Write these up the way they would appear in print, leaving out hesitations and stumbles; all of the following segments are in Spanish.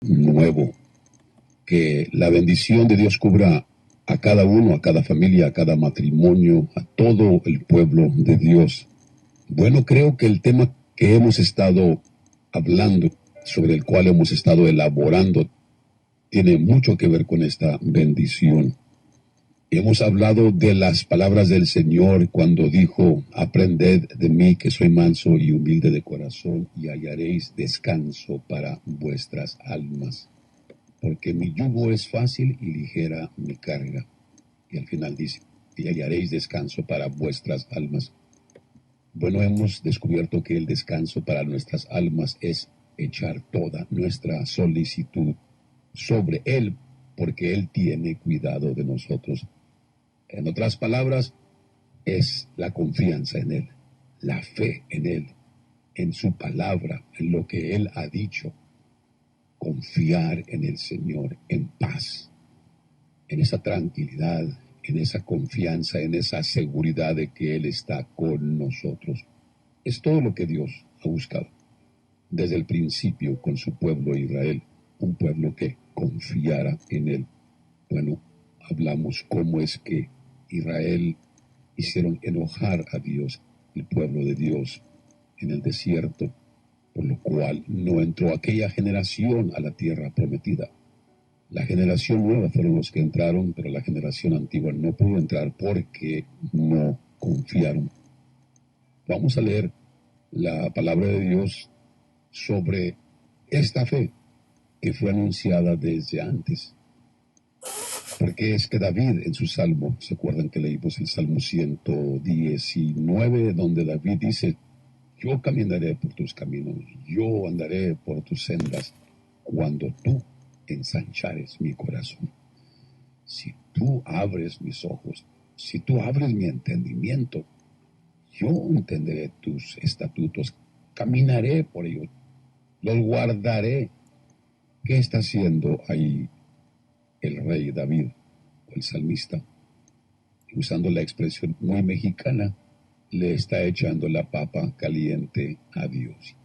nuevo. Que la bendición de Dios cubra a cada uno, a cada familia, a cada matrimonio, a todo el pueblo de Dios. Bueno, creo que el tema que hemos estado hablando, sobre el cual hemos estado elaborando, tiene mucho que ver con esta bendición. Hemos hablado de las palabras del Señor cuando dijo: aprended de mí que soy manso y humilde de corazón, y hallaréis descanso para vuestras almas. Porque mi yugo es fácil y ligera mi carga. Y al final dice: y hallaréis descanso para vuestras almas. Bueno, hemos descubierto que el descanso para nuestras almas es echar toda nuestra solicitud sobre Él, porque Él tiene cuidado de nosotros. En otras palabras, es la confianza en Él, la fe en Él, en su palabra, en lo que Él ha dicho. Confiar en el Señor en paz, en esa tranquilidad, en esa confianza, en esa seguridad de que Él está con nosotros. Es todo lo que Dios ha buscado desde el principio con su pueblo Israel, un pueblo que confiara en Él. Bueno, hablamos cómo es que Israel hicieron enojar a Dios, el pueblo de Dios, en el desierto, por lo cual no entró aquella generación a la tierra prometida. La generación nueva fueron los que entraron, pero la generación antigua no pudo entrar porque no confiaron. Vamos a leer la palabra de Dios sobre esta fe que fue anunciada desde antes. Porque es que David en su salmo, ¿se acuerdan que leímos el Salmo 119, donde David dice: yo caminaré por tus caminos, yo andaré por tus sendas, cuando tú ensanchares mi corazón? Si tú abres mis ojos, si tú abres mi entendimiento, yo entenderé tus estatutos, caminaré por ellos, los guardaré. ¿Qué está haciendo ahí el rey David, o el salmista? Usando la expresión muy mexicana, le está echando la papa caliente a Dios.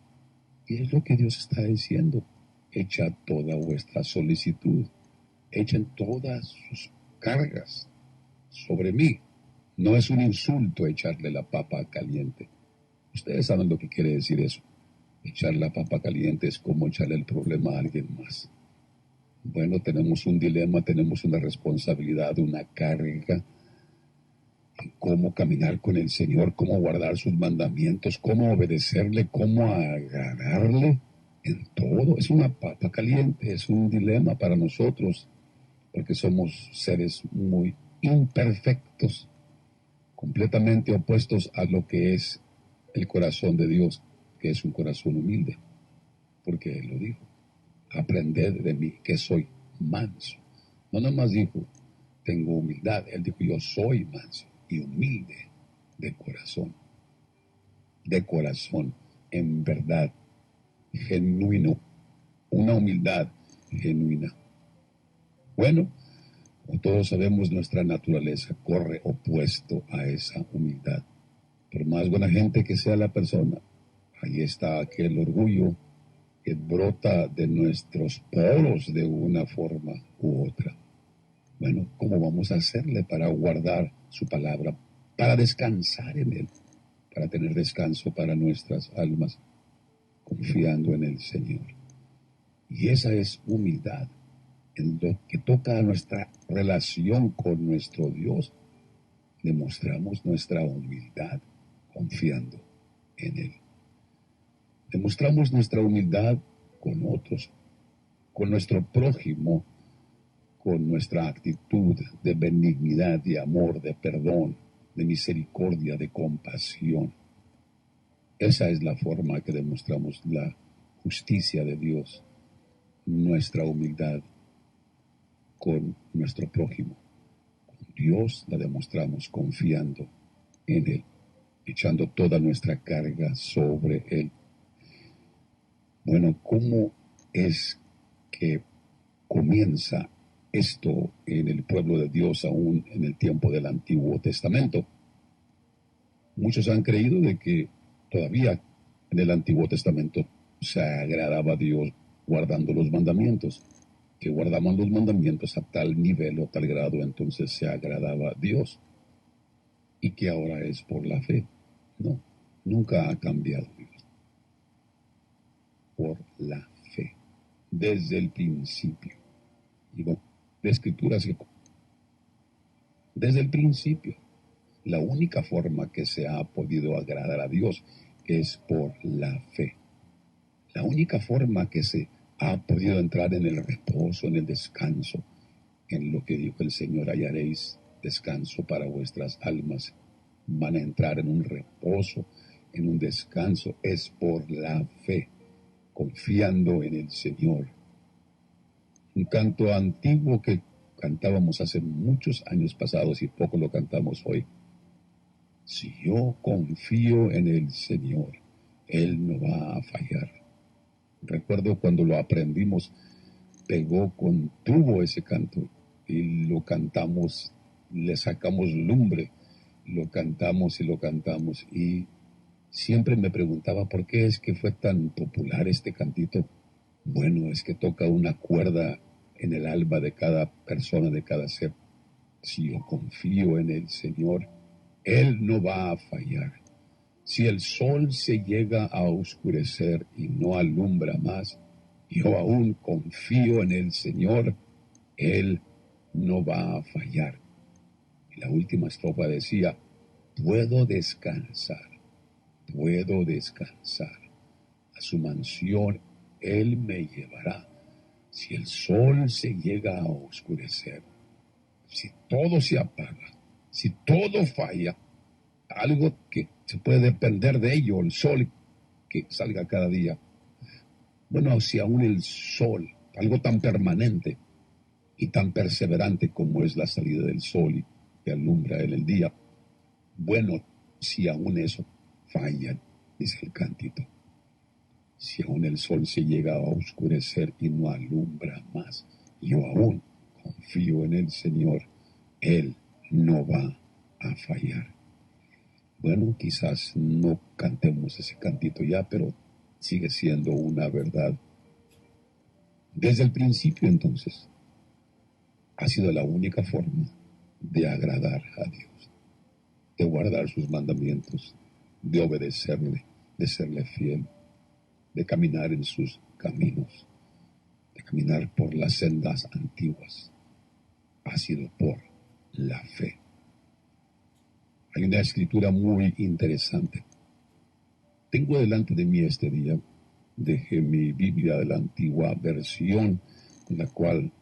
Y es lo que Dios está diciendo: echa toda vuestra solicitud, echen todas sus cargas sobre mí. No es un insulto echarle la papa caliente. Ustedes saben lo que quiere decir eso. Echar la papa caliente es como echarle el problema a alguien más. Bueno, tenemos un dilema, tenemos una responsabilidad, una carga en cómo caminar con el Señor, cómo guardar sus mandamientos, cómo obedecerle, cómo agradarle en todo. Es una papa caliente, es un dilema para nosotros, porque somos seres muy imperfectos, completamente opuestos a lo que es el corazón de Dios, que es un corazón humilde, porque Él lo dijo: aprended de mí, que soy manso. No nomás dijo: tengo humildad, Él dijo: yo soy manso y humilde de corazón, en verdad, genuino, una humildad genuina. Bueno, como todos sabemos, nuestra naturaleza corre opuesto a esa humildad. Por más buena gente que sea la persona, ahí está aquel orgullo que brota de nuestros poros de una forma u otra. Bueno, ¿cómo vamos a hacerle para guardar su palabra, para descansar en Él, para tener descanso para nuestras almas, confiando en el Señor? Y esa es humildad. En lo que toca a nuestra relación con nuestro Dios, demostramos nuestra humildad confiando en Él. Demostramos nuestra humildad con otros, con nuestro prójimo, con nuestra actitud de benignidad, de amor, de perdón, de misericordia, de compasión. Esa es la forma que demostramos la justicia de Dios, nuestra humildad con nuestro prójimo. Con Dios la demostramos confiando en Él, echando toda nuestra carga sobre Él. Bueno, ¿cómo es que comienza esto en el pueblo de Dios aún en el tiempo del Antiguo Testamento? Muchos han creído de que todavía en el Antiguo Testamento se agradaba a Dios guardando los mandamientos, que guardaban los mandamientos a tal nivel o tal grado, entonces se agradaba a Dios, y que ahora es por la fe. No, nunca ha cambiado Dios. Por la fe, desde el principio. Y bueno, la Escritura es que desde el principio, la única forma que se ha podido agradar a Dios es por la fe. La única forma que se ha podido entrar en el reposo, en el descanso, en lo que dijo el Señor, hallaréis descanso para vuestras almas. Van a entrar en un reposo, en un descanso, es por la fe, confiando en el Señor. Un canto antiguo que cantábamos hace muchos años pasados y poco lo cantamos hoy. Si yo confío en el Señor, Él no va a fallar. Recuerdo cuando lo aprendimos, pegó con tubo ese canto y lo cantamos, le sacamos lumbre, lo cantamos y siempre me preguntaba por qué es que fue tan popular este cantito. Bueno, es que toca una cuerda en el alma de cada persona, de cada ser. Si yo confío en el Señor, Él no va a fallar. Si el sol se llega a oscurecer y no alumbra más, yo aún confío en el Señor, Él no va a fallar. Y la última estrofa decía, puedo descansar, a su mansión Él me llevará. Si el sol se llega a oscurecer, si todo se apaga, si todo falla, algo que se puede depender de ello, el sol que salga cada día. Bueno, si aún el sol, algo tan permanente y tan perseverante como es la salida del sol y que alumbra en el día, bueno, si aún eso falla, dice el cantito, si aún el sol se llega a oscurecer y no alumbra más, yo aún confío en el Señor, Él no va a fallar. Bueno, quizás no cantemos ese cantito ya, pero sigue siendo una verdad. Desde el principio, entonces, ha sido la única forma de agradar a Dios, de guardar sus mandamientos, de obedecerle, de serle fiel, de caminar en sus caminos, de caminar por las sendas antiguas. Ha sido por la fe. Hay una escritura muy interesante. Tengo delante de mí este día, dejé mi Biblia de la antigua versión, con la cual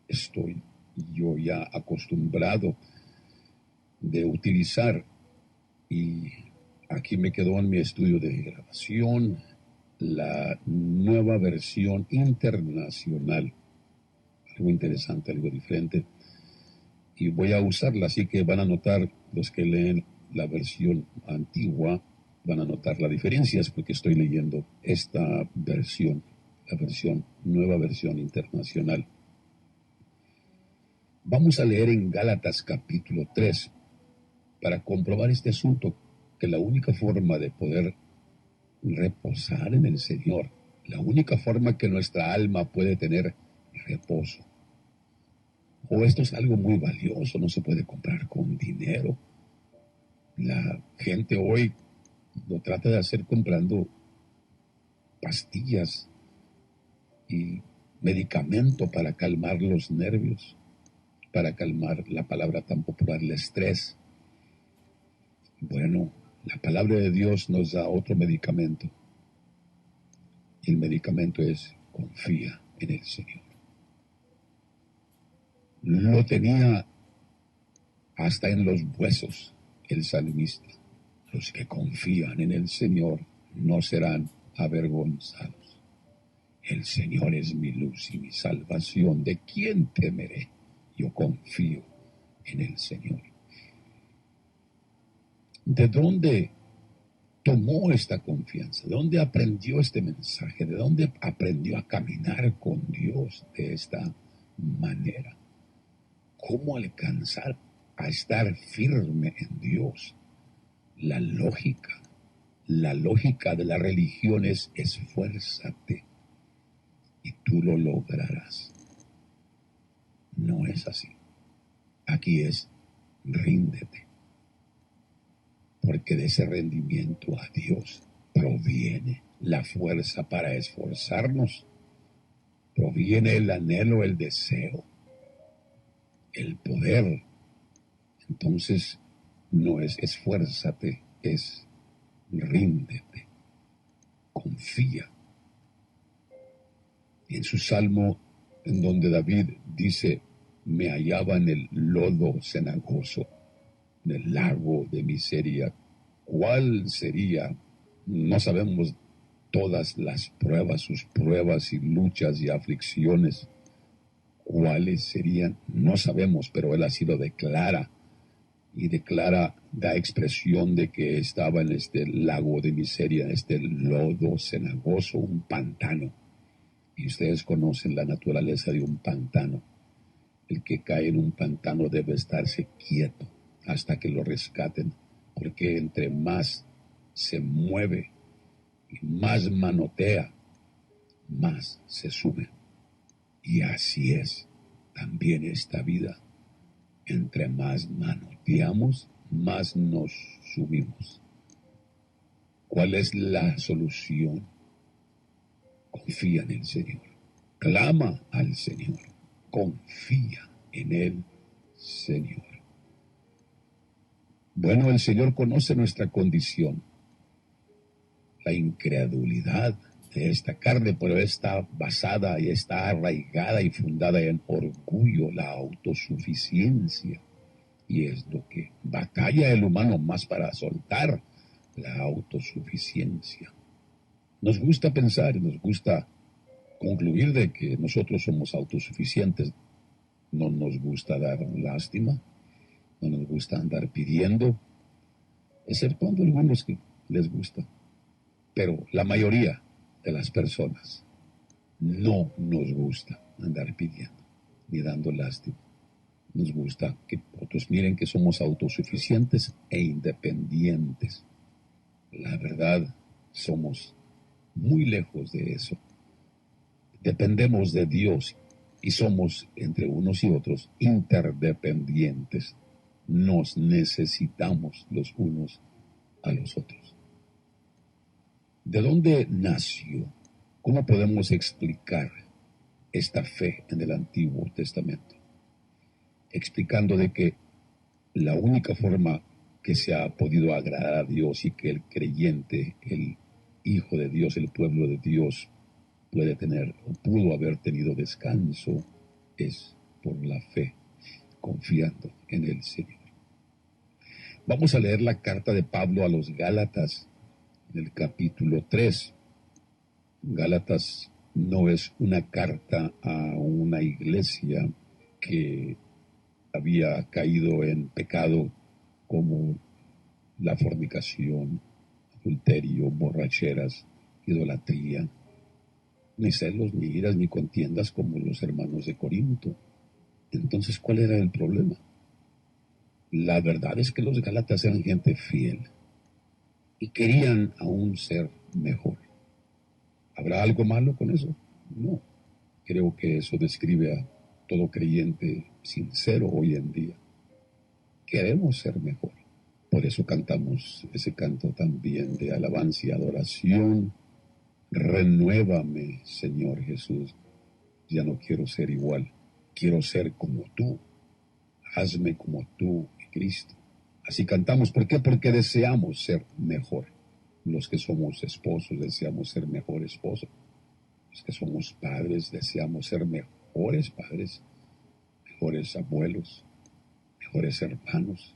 estoy yo ya acostumbrado de utilizar, y aquí me quedó en mi estudio de grabación la nueva versión internacional, algo interesante, algo diferente, y voy a usarla, así que van a notar los que leen la versión antigua, van a notar las diferencias porque estoy leyendo esta versión, la nueva versión internacional. Vamos a leer en Gálatas capítulo 3 para comprobar este asunto, que la única forma de poder reposar en el Señor, la única forma que nuestra alma puede tener reposo, o esto es algo muy valioso, no se puede comprar con dinero. La gente hoy lo trata de hacer comprando pastillas y medicamento para calmar los nervios, para calmar, la palabra tan popular, el estrés. Bueno, la palabra de Dios nos da otro medicamento. Y el medicamento es confía en el Señor. Lo tenía hasta en los huesos el salmista. Los que confían en el Señor no serán avergonzados. El Señor es mi luz y mi salvación. ¿De quién temeré? Yo confío en el Señor. ¿De dónde tomó esta confianza? ¿De dónde aprendió este mensaje? ¿De dónde aprendió a caminar con Dios de esta manera? ¿Cómo alcanzar a estar firme en Dios? La lógica de la religión es esfuérzate. y tú lo lograrás. No es así. Aquí es ríndete, porque de ese rendimiento a Dios proviene la fuerza para esforzarnos, proviene el anhelo, el deseo, el poder. Entonces no es esfuérzate, es ríndete, confía. En su salmo, en donde David dice, me hallaba en el lodo cenagoso, en el lago de miseria. ¿Cuál sería? No sabemos todas las pruebas, sus pruebas y luchas y aflicciones. ¿Cuáles serían? No sabemos, pero él así lo declara. Y declara, da expresión de que estaba en este lago de miseria, en este lodo cenagoso, un pantano. Y ustedes conocen la naturaleza de un pantano. El que cae en un pantano debe estarse quieto hasta que lo rescaten, porque entre más se mueve y más manotea, más se sube. Y así es también esta vida. Entre más manoteamos, más nos subimos. ¿Cuál es la solución? Confía en el Señor. Clama al Señor. Confía en el Señor. Bueno, el Señor conoce nuestra condición. La incredulidad de esta carne, pero está basada y está arraigada y fundada en orgullo, la autosuficiencia. Y es lo que batalla el humano más para soltar la autosuficiencia. Nos gusta pensar y nos gusta concluir de que nosotros somos autosuficientes. No nos gusta dar lástima, no nos gusta andar pidiendo, exceptuando algunos que les gusta. Pero la mayoría de las personas no nos gusta andar pidiendo ni dando lástima. Nos gusta que otros miren que somos autosuficientes e independientes. La verdad, somos muy lejos de eso. Dependemos de Dios y somos, entre unos y otros, interdependientes. Nos necesitamos los unos a los otros. ¿De dónde nació? ¿Cómo podemos explicar esta fe en el Antiguo Testamento? Explicando de que la única forma que se ha podido agradar a Dios y que el creyente, el Hijo de Dios, el pueblo de Dios, puede tener o pudo haber tenido descanso es por la fe, confiando en el Señor. Vamos a leer la carta de Pablo a los Gálatas, en el capítulo 3. Gálatas no es una carta a una iglesia que había caído en pecado como la fornicación, adulterio, borracheras, idolatría, ni celos, ni iras, ni contiendas como los hermanos de Corinto. Entonces, ¿cuál era el problema? La verdad es que los Gálatas eran gente fiel y querían aún ser mejor. ¿Habrá algo malo con eso? No. Creo que eso describe a todo creyente sincero hoy en día. Queremos ser mejor. Por eso cantamos ese canto también de alabanza y adoración. Renuévame, Señor Jesús. Ya no quiero ser igual. Quiero ser como tú. Hazme como tú, Cristo. Así cantamos. ¿Por qué? Porque deseamos ser mejor. Los que somos esposos deseamos ser mejor esposos. Los que somos padres deseamos ser mejores padres, mejores abuelos, mejores hermanos,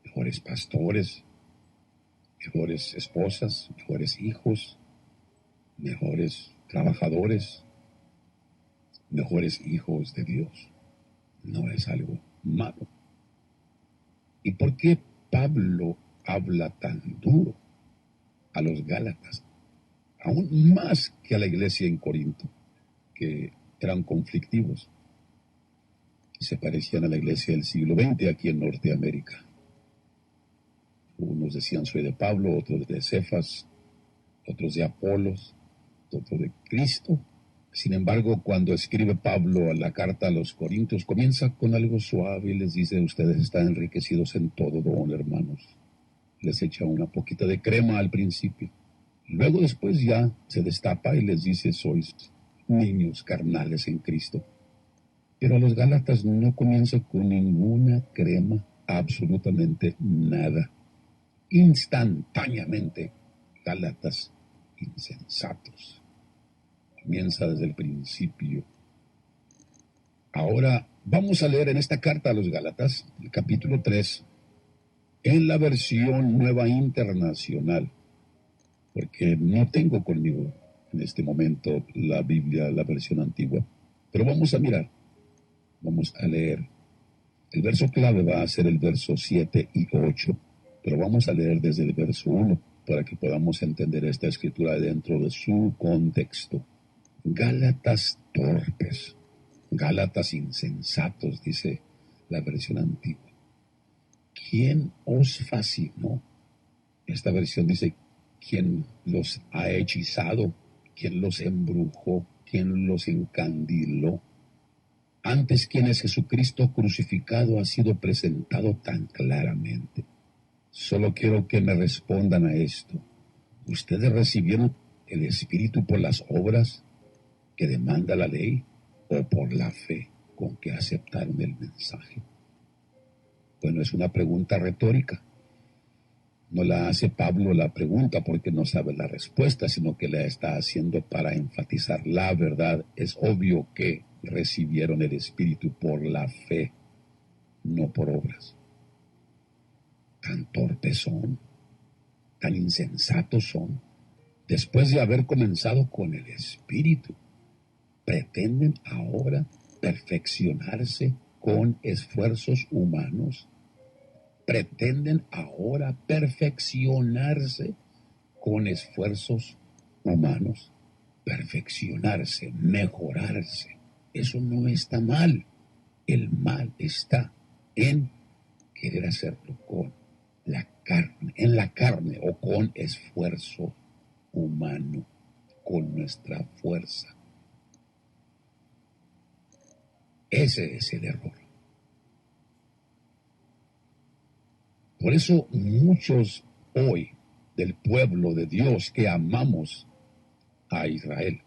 mejores pastores, mejores esposas, mejores hijos, mejores trabajadores, mejores hijos de Dios. No es algo malo. ¿Y por qué Pablo habla tan duro a los Gálatas? Aún más que a la iglesia en Corinto, que eran conflictivos. Se parecían a la iglesia del siglo XX aquí en Norteamérica. Unos decían soy de Pablo, otros de Cefas, otros de Apolos, otros de Cristo, Sin embargo, cuando escribe Pablo la carta a los Corintios, comienza con algo suave y les dice: ustedes están enriquecidos en todo don, hermanos. Les echa una poquita de crema al principio. Luego después ya se destapa y les dice: sois niños carnales en Cristo. Pero a los Gálatas no comienza con ninguna crema, absolutamente nada. Instantáneamente, Gálatas insensatos. Comienza desde el principio. Ahora vamos a leer en esta carta a los Gálatas, el capítulo 3, en la versión Nueva Internacional, porque no tengo conmigo en este momento la Biblia, la versión antigua. Pero vamos a mirar, vamos a leer. El verso clave va a ser el verso 7 y 8, pero vamos a leer desde el verso 1 para que podamos entender esta escritura dentro de su contexto. Gálatas torpes, Gálatas insensatos, dice la versión antigua. ¿Quién os fascinó? Esta versión dice: ¿quién los ha hechizado? ¿Quién los embrujó? ¿Quién los encandiló? Antes, ¿quién es Jesucristo crucificado? Ha sido presentado tan claramente. Solo quiero que me respondan a esto. ¿Ustedes recibieron el Espíritu por las obras que demanda la ley o por la fe con que aceptaron el mensaje? Bueno, es una pregunta retórica. No la hace Pablo la pregunta porque no sabe la respuesta, sino que la está haciendo para enfatizar la verdad. Es obvio que recibieron el Espíritu por la fe, no por obras. Tan torpes son, tan insensatos son. Después de haber comenzado con el Espíritu, pretenden ahora perfeccionarse con esfuerzos humanos. Pretenden ahora perfeccionarse con esfuerzos humanos. Perfeccionarse, mejorarse. Eso no está mal. El mal está en querer hacerlo con la carne, en la carne o con esfuerzo humano, con nuestra fuerza. Ese es el error. Por eso muchos hoy del pueblo de Dios que amamos a Israel,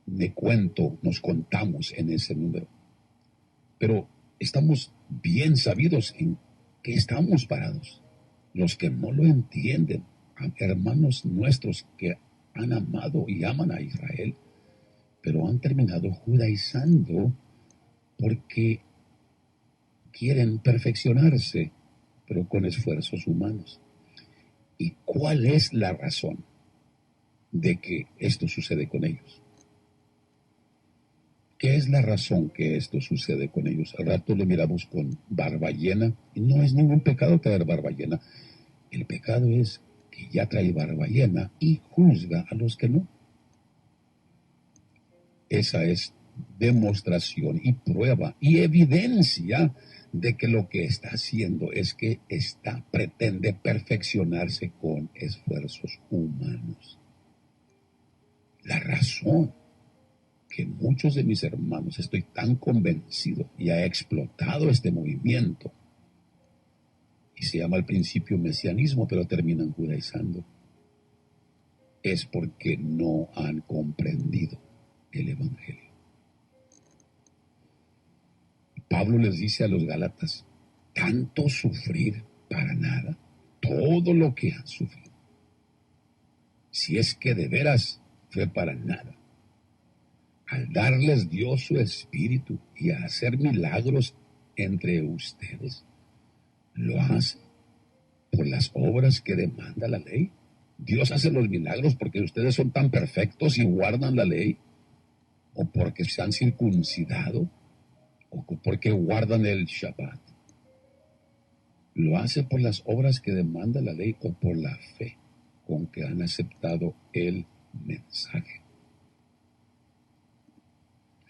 nos contamos en ese número. Pero estamos bien sabidos en qué estamos parados. Los que no lo entienden, hermanos nuestros que han amado y aman a Israel, pero han terminado judaizando porque quieren perfeccionarse, pero con esfuerzos humanos. ¿Y cuál es la razón de que esto sucede con ellos? ¿Qué es la razón que esto sucede con ellos? Al rato lo miramos con barba llena, y no es ningún pecado traer barba llena. El pecado es que ya trae barba llena y juzga a los que no. Esa es demostración y prueba y evidencia de que lo que está haciendo es que pretende perfeccionarse con esfuerzos humanos. La razón que muchos de mis hermanos, estoy tan convencido, y ha explotado este movimiento, y se llama al principio mesianismo, pero terminan judaizando, es porque no han comprendido el Evangelio. Pablo les dice a los Gálatas: tanto sufrir para nada, todo lo que han sufrido, si es que de veras fue para nada, al darles Dios su Espíritu y a hacer milagros entre ustedes, lo hace por las obras que demanda la ley. Dios hace los milagros porque ustedes son tan perfectos y guardan la ley, o porque se han circuncidado, o porque guardan el Shabbat. Lo hace por las obras que demanda la ley o por la fe con que han aceptado el mensaje.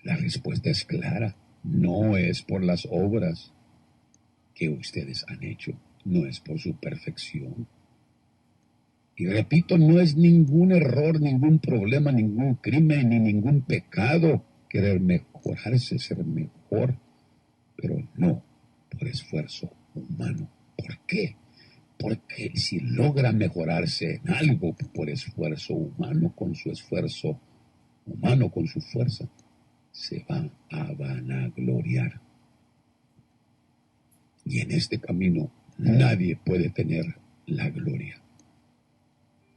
La respuesta es clara: no es por las obras que ustedes han hecho, no es por su perfección, Y repito, no es ningún error, ningún problema, ningún crimen, ni ningún pecado querer mejorarse, ser mejor, pero no por esfuerzo humano. ¿Por qué? Porque si logra mejorarse en algo por esfuerzo humano, con su esfuerzo humano, con su fuerza, se va a vanagloriar. Y en este camino nadie puede tener la gloria.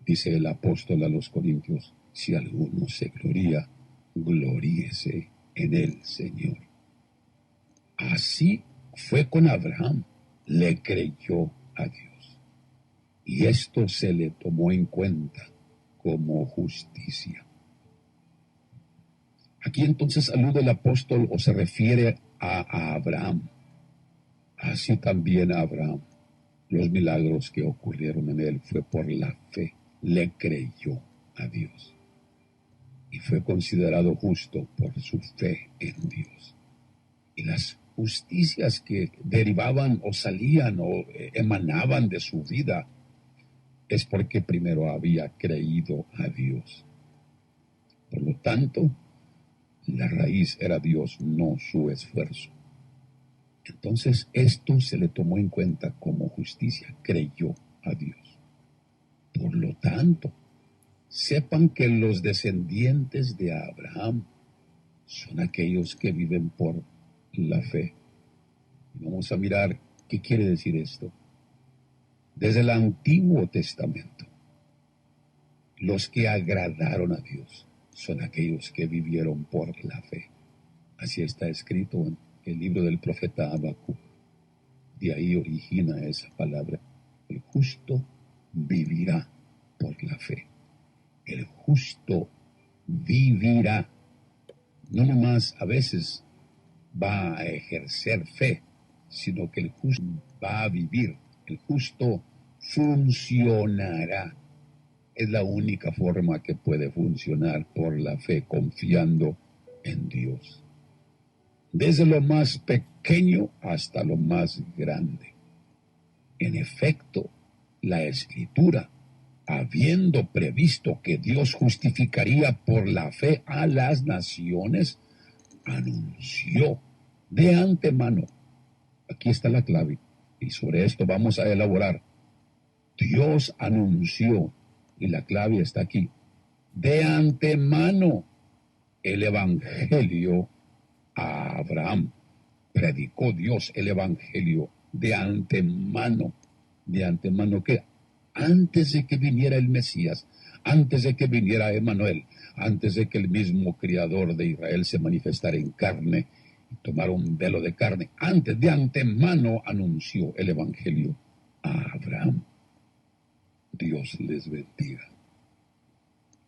Dice el apóstol a los Corintios, si alguno se gloría, gloríese en el Señor. Así fue con Abraham, le creyó a Dios. Y esto se le tomó en cuenta como justicia. Aquí entonces alude el apóstol o se refiere a Abraham. Así también Abraham, los milagros que ocurrieron en él fue por la fe. Le creyó a Dios y fue considerado justo por su fe en Dios. Y las justicias que derivaban o salían o emanaban de su vida es porque primero había creído a Dios. Por lo tanto, la raíz era Dios, no su esfuerzo. Entonces esto se le tomó en cuenta como justicia, creyó a Dios. Por lo tanto, sepan que los descendientes de Abraham son aquellos que viven por la fe. Vamos a mirar qué quiere decir esto. Desde el Antiguo Testamento, los que agradaron a Dios son aquellos que vivieron por la fe. Así está escrito en el libro del profeta Habacuc. De ahí origina esa palabra. El justo vivirá por la fe. El justo vivirá. No nomás a veces va a ejercer fe, sino que el justo va a vivir. El justo funcionará. Es la única forma que puede funcionar por la fe, confiando en Dios. Desde lo más pequeño hasta lo más grande. En efecto, la Escritura, habiendo previsto que Dios justificaría por la fe a las naciones, anunció de antemano. Aquí está la clave, y sobre esto vamos a elaborar. Dios anunció, y la clave está aquí, de antemano el Evangelio a Abraham. Predicó Dios el Evangelio de antemano. ¿De antemano qué? Antes de que viniera el Mesías, antes de que viniera Emanuel, antes de que el mismo Criador de Israel se manifestara en carne y tomara un velo de carne, antes de antemano anunció el Evangelio a Abraham. Dios les bendiga.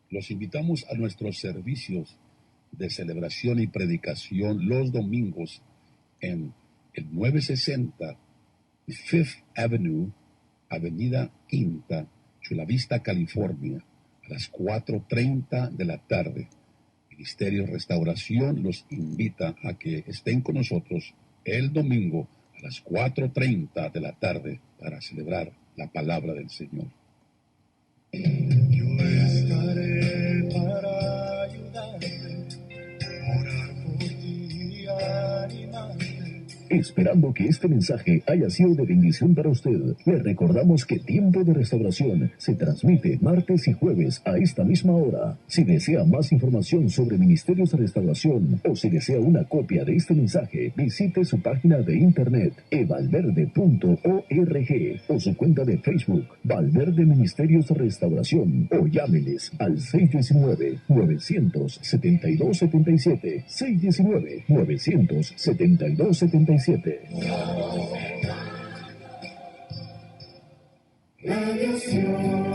Los invitamos a nuestros servicios de celebración y predicación los domingos en el 960 Fifth Avenue, Avenida Quinta, Chula Vista, California, a las 4:30 de la tarde. Ministerio Restauración los invita a que estén con nosotros el domingo a las 4:30 de la tarde para celebrar la palabra del Señor. Yo estaré para ayudarte, orar por ti, animarte. Esperando que este mensaje haya sido de bendición para usted, le recordamos que Tiempo de Restauración se transmite martes y jueves a esta misma hora. Si desea más información sobre Ministerios de Restauración o si desea una copia de este mensaje, visite su página de internet evalverde.org o su cuenta de Facebook Valverde Ministerios de Restauración o llámeles al 619-972-77 619-972-77. La nación.